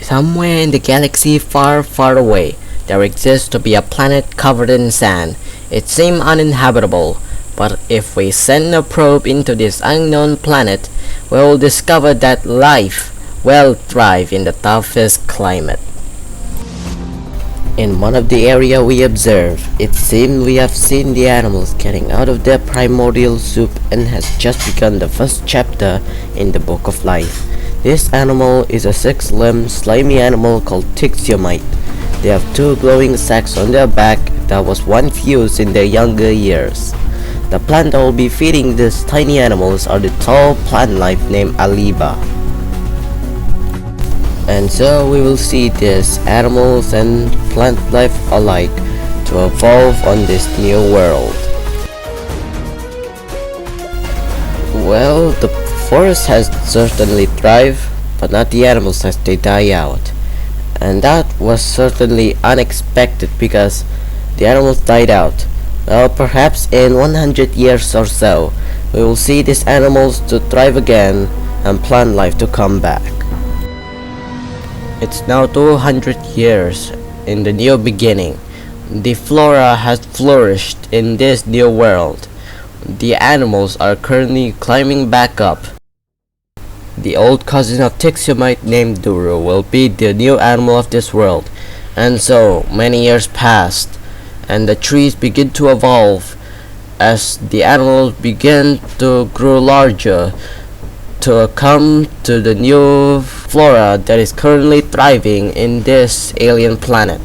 Somewhere in the galaxy far, far away, there exists to be a planet covered in sand. It seemed uninhabitable, but if we send a probe into this unknown planet, we will discover that life will thrive in the toughest climate. In one of the area we observe, it seemed we have seen the animals getting out of their primordial soup and has just begun the first chapter in the Book of Life. This animal is a six-limbed, slimy animal called Tyxiamite. They have two glowing sacs on their back that was once used in their younger years. The plant that will be feeding these tiny animals are the tall plant life named Aliba. And so we will see these animals and plant life alike to evolve on this new world. Well, the forest has certainly thrived, but not the animals as they die out. And that was certainly unexpected because the animals died out. Well, perhaps in 100 years or so, we will see these animals to thrive again and plant life to come back. It's now 200 years in the new beginning. The flora has flourished in this new world. The animals are currently climbing back up. The old cousin of Tyxiamite named Duru will be the new animal of this world. And so many years passed, and the trees begin to evolve as the animals begin to grow larger to come to the new flora that is currently thriving in this alien planet.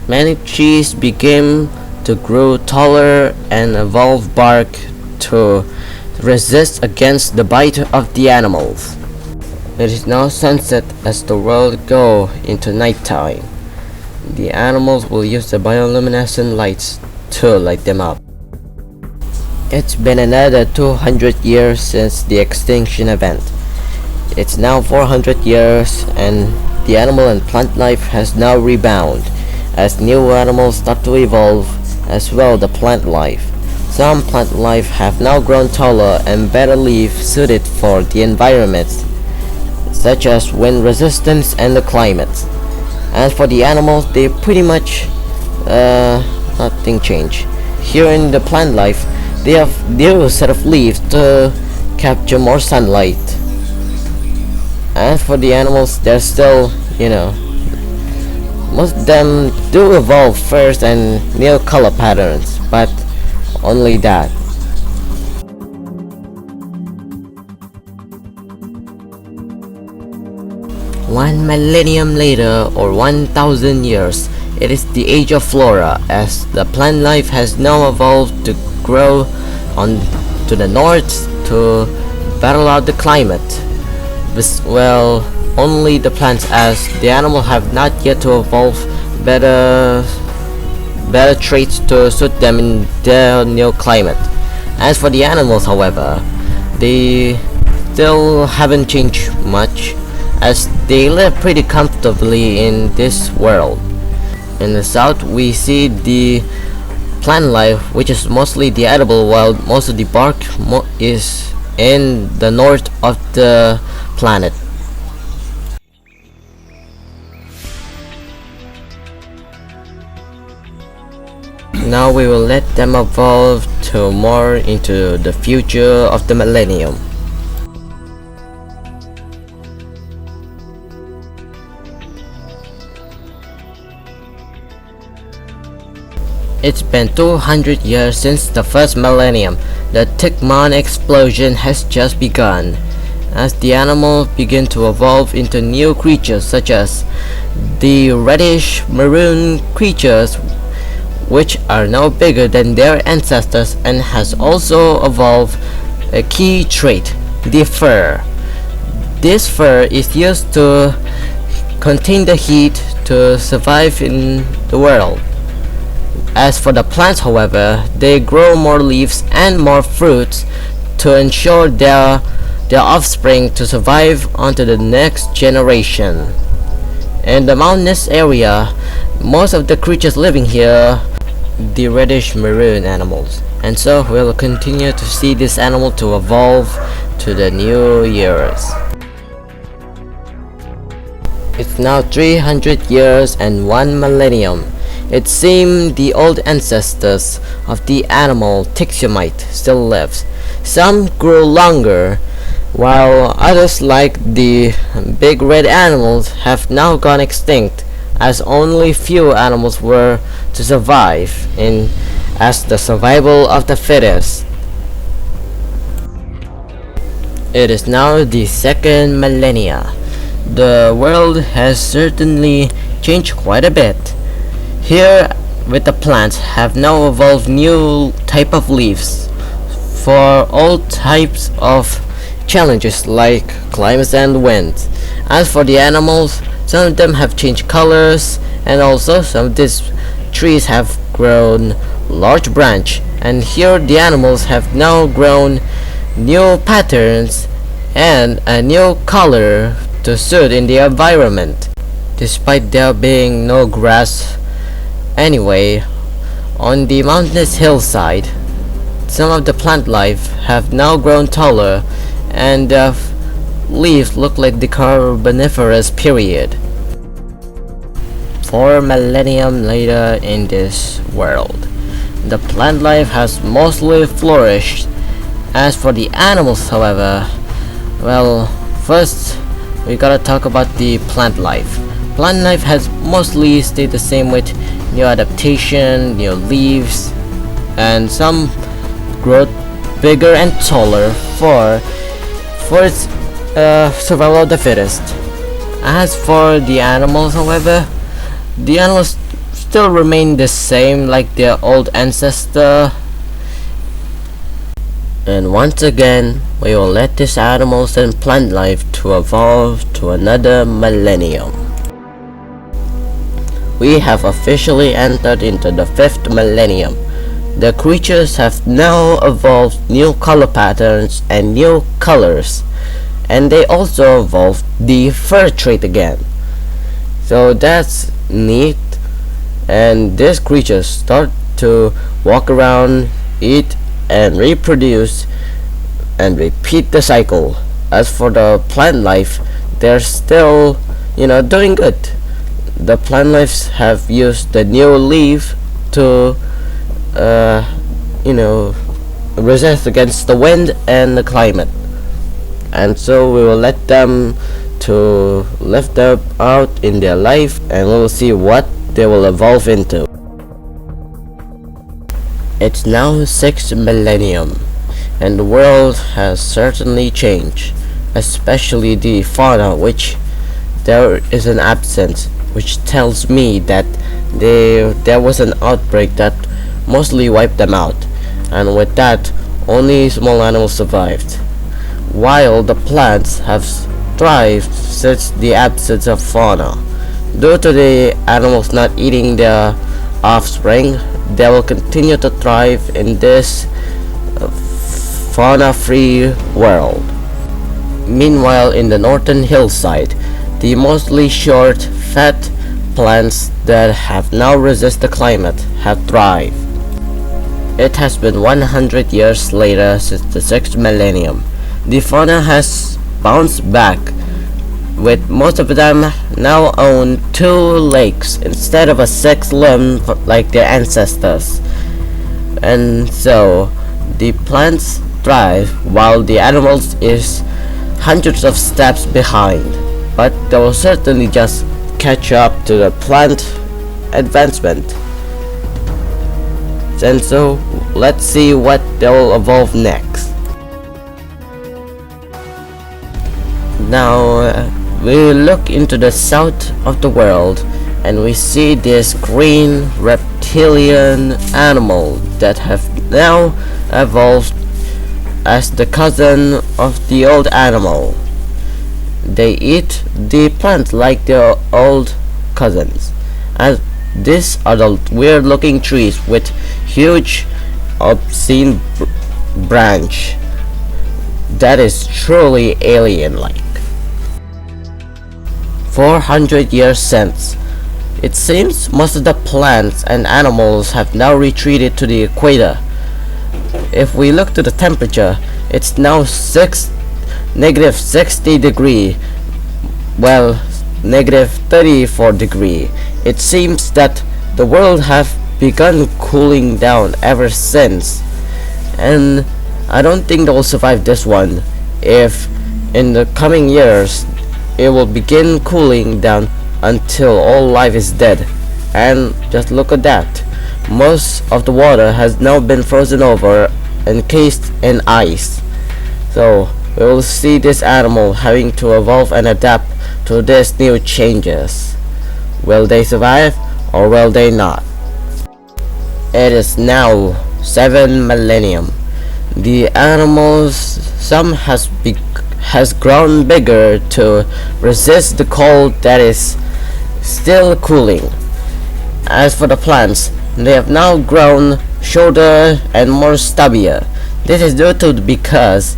Many trees begin to grow taller and evolve bark to resist against the bite of the animals. It is now sunset as the world goes into nighttime. The animals will use the bioluminescent lights to light them up. It's been another 200 years since the extinction event. It's now 400 years and the animal and plant life has now rebound as new animals start to evolve, as well the plant life. Some plant life have now grown taller and better leaves suited for the environment, such as wind resistance and the climate. As for the animals, they pretty much nothing changed. Here in the plant life, they have new set of leaves to capture more sunlight. As for the animals, they're still, most of them do evolve first and new color patterns, but only that. One millennium later, or 1,000 years, it is the age of flora, as the plant life has now evolved to grow on to the north to battle out the climate. Well, only the plants, as the animal have not yet to evolve better traits to suit them in their new climate. As for the animals, however, they still haven't changed much, as they live pretty comfortably in this world. In the south, we see the plant life, which is mostly the edible, while most of the bark is in the north of the planet. Now we will let them evolve to more into the future of the millennium. It's been 200 years since the first millennium. The Tickman explosion has just begun. As the animals begin to evolve into new creatures such as the reddish maroon creatures, which are now bigger than their ancestors and has also evolved a key trait, the fur. This fur is used to contain the heat to survive in the world. As for the plants, however, they grow more leaves and more fruits to ensure their offspring to survive onto the next generation. In the mountainous area, most of the creatures living here, the reddish maroon animals, and so we'll continue to see this animal to evolve to the new years. It's now 300 years and 1 millennium. It seemed the old ancestors of the animal Tyxiamite still lives. Some grew longer, while others like the big red animals have now gone extinct, as only few animals were to survive in as the survival of the fittest. It is now the second millennia. The world has certainly changed quite a bit. Here with the plants have now evolved new type of leaves for all types of challenges like climates and winds. As for the animals, some of them have changed colors, and also some of these trees have grown large branch, and here the animals have now grown new patterns and a new color to suit in the environment, despite there being no grass anyway. On the mountainous hillside, some of the plant life have now grown taller, and the leaves look like the Carboniferous period. 4 millennium later in this world, the plant life has mostly flourished. As for the animals, however, well, first we gotta talk about the plant life. Plant life has mostly stayed the same with new adaptation, new leaves, and some growth bigger and taller for its survival of the fittest. As for the animals, however, the animals still remain the same like their old ancestor. And once again, we will let these animals and plant life to evolve to another millennium. We have officially entered into the 5th millennium. The creatures have now evolved new color patterns and new colors, and they also evolved the fur trait again. So that's neat, and these creatures start to walk around, eat, and reproduce and repeat the cycle. As for the plant life, they're still, doing good. The plant lives have used the new leaf to resist against the wind and the climate, and so we will let them to live them out in their life, and we will see what they will evolve into. It's now 6th millennium, and the world has certainly changed, especially the fauna, which there is an absence, which tells me that there was an outbreak that mostly wiped them out, and with that only small animals survived, while the plants have thrived since the absence of fauna. Due to the animals not eating their offspring, they will continue to thrive in this fauna-free world. Meanwhile, in the northern hillside, the mostly short, fat plants that have now resist the climate have thrived. It has been 100 years later since the 6th millennium. The fauna has bounced back, with most of them now own 2 legs instead of a 6th limb like their ancestors. And so the plants thrive while the animals is hundreds of steps behind, but they will certainly just catch up to the plant advancement. And so let's see what they will evolve next. Now we look into the south of the world, and we see this green reptilian animal that have now evolved as the cousin of the old animal. They eat the plants like their old cousins, and these are the weird looking trees with huge obscene branch that is truly alien like. 400 years since, it seems most of the plants and animals have now retreated to the equator. If we look to the temperature, it's now -60 degrees. Well, negative 34 degree. It seems that the world have begun cooling down ever since, and I don't think they'll survive this one. If in the coming years it will begin cooling down until all life is dead. And just look at that, most of the water has now been frozen over, encased in ice. So we will see this animal having to evolve and adapt to these new changes. Will they survive or will they not? It is now 7 millennium. The animals, some has grown bigger to resist the cold that is still cooling. As for the plants, they have now grown shorter and more stubbier. This is due to because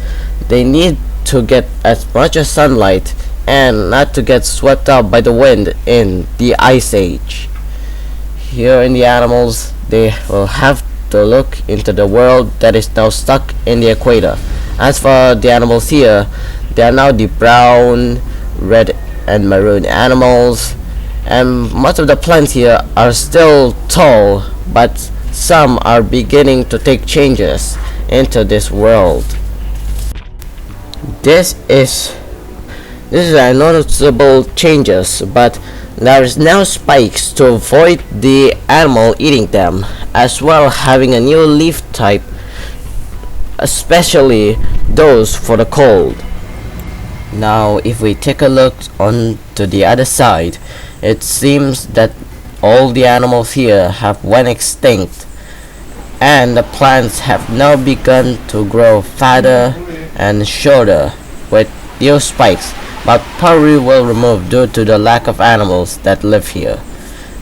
they need to get as much as sunlight and not to get swept up by the wind in the ice age. Here in the animals, they will have to look into the world that is now stuck in the equator. As for the animals here, they are now the brown, red and maroon animals, and most of the plants here are still tall, but some are beginning to take changes into this world. This is a noticeable changes, but there is now spikes to avoid the animal eating them, as well having a new leaf type, especially those for the cold. Now if we take a look on to the other side, it seems that all the animals here have went extinct, and the plants have now begun to grow fatter and shorter with new spikes, but probably will remove due to the lack of animals that live here.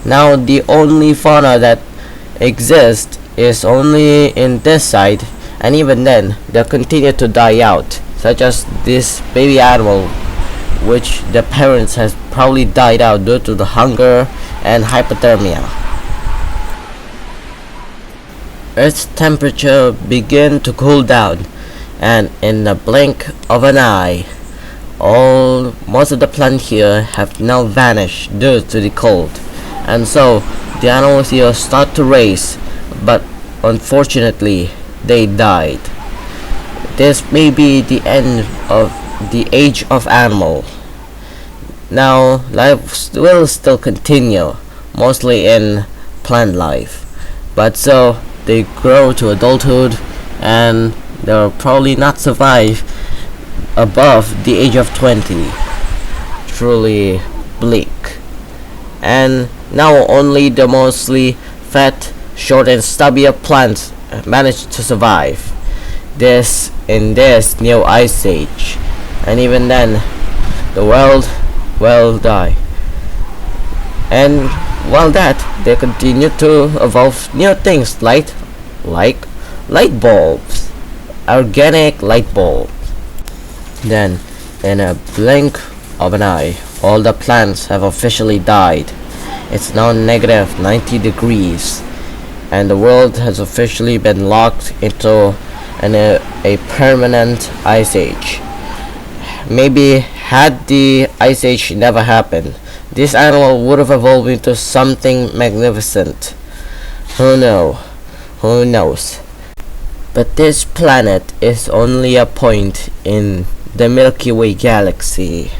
Now the only fauna that exists is only in this side, and even then they'll continue to die out, such as this baby animal, which the parents has probably died out due to the hunger and hypothermia. Earth's temperature began to cool down, and in the blink of an eye, most of the plants here have now vanished due to the cold, and so the animals here start to race, but unfortunately they died. This may be the end of the age of animal. Now life will still continue, mostly in plant life, but so they grow to adulthood and they'll probably not survive above the age of 20. Truly bleak. And now only the mostly fat, short and stubbier plants manage to survive in this new ice age, and even then the world will die. And while that, they continue to evolve new things like light bulbs, organic light bulbs. Then in a blink of an eye, all the plants have officially died. It's now negative 90 degrees, and the world has officially been locked into a permanent ice age. Maybe had the ice age never happened, this animal would have evolved into something magnificent. Who knows? But this planet is only a point in the Milky Way galaxy.